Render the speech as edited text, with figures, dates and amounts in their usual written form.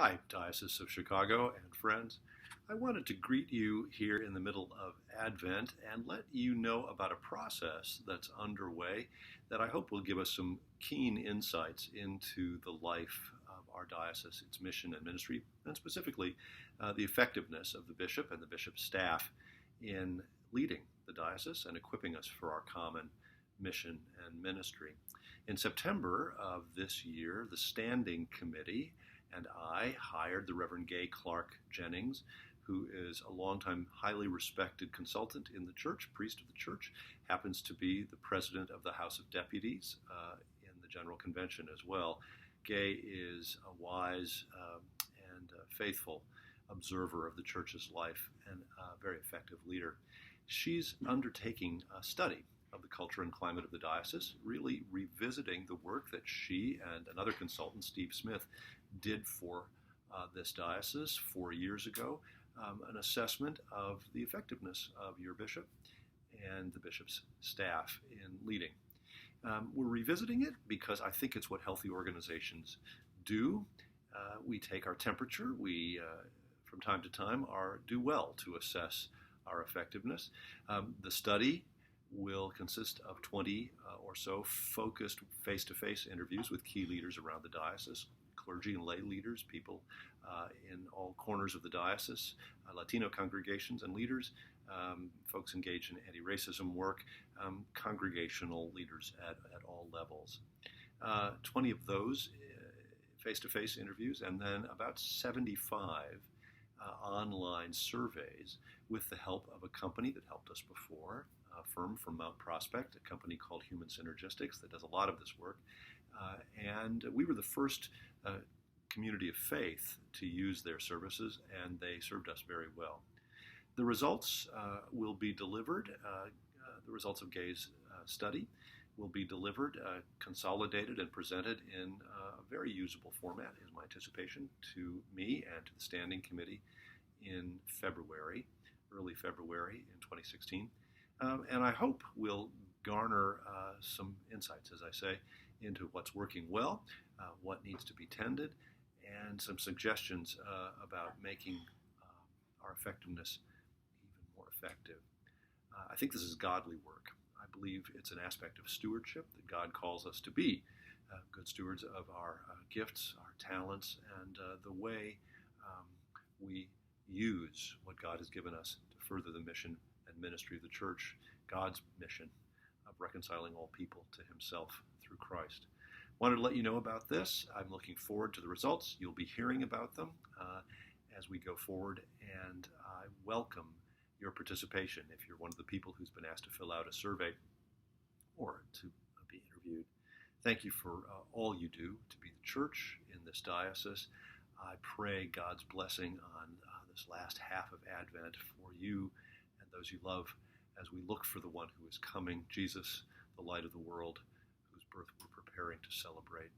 Hi, Diocese of Chicago and friends. I wanted to greet you here in the middle of Advent and let you know about a process that's underway that I hope will give us some keen insights into the life of our diocese, its mission and ministry, and specifically the effectiveness of the bishop and the bishop's staff in leading the diocese and equipping us for our common mission and ministry. In September of this year, the Standing Committee and I hired the Reverend Gay Clark Jennings, who is a longtime highly respected consultant in the church, priest of the church, happens to be the president of the House of Deputies in the General Convention as well. Gay is a wise and faithful observer of the church's life and a very effective leader. She's undertaking a study of the culture and climate of the diocese, really revisiting the work that she and another consultant, Steve Smith, did for this diocese 4 years ago, an assessment of the effectiveness of your bishop and the bishop's staff in leading. We're revisiting it because I think it's what healthy organizations do. We take our temperature. We, from time to time, do well to assess our effectiveness. The study will consist of 20 or so focused face-to-face interviews with key leaders around the diocese, clergy and lay leaders, people in all corners of the diocese, Latino congregations and leaders, folks engaged in anti-racism work, congregational leaders at all levels. 20 of those face-to-face interviews, and then about 75 online surveys with the help of a company that helped us before, a firm from Mount Prospect, a company called Human Synergistics that does a lot of this work. And we were the first community of faith to use their services, and they served us very well. The results will be delivered, the results of Gay's study will be delivered, consolidated, and presented in a very usable format, is my anticipation, to me and to the Standing Committee in February, early February in 2016. And I hope we'll garner some insights, as I say, into what's working well, what needs to be tended, and some suggestions about making our effectiveness even more effective. I think this is godly work. I believe it's an aspect of stewardship that God calls us to be good stewards of our gifts, our talents, and the way we use what God has given us to further the mission and ministry of the church, God's mission of reconciling all people to himself through Christ. Wanted to let you know about this. I'm looking forward to the results. You'll be hearing about them as we go forward, and I welcome your participation if you're one of the people who's been asked to fill out a survey or to be interviewed. Thank you for all you do to be the church in this diocese. I pray God's blessing on this last half of Advent for you and those you love as we look for the one who is coming, Jesus, the light of the world, whose birth we're preparing to celebrate.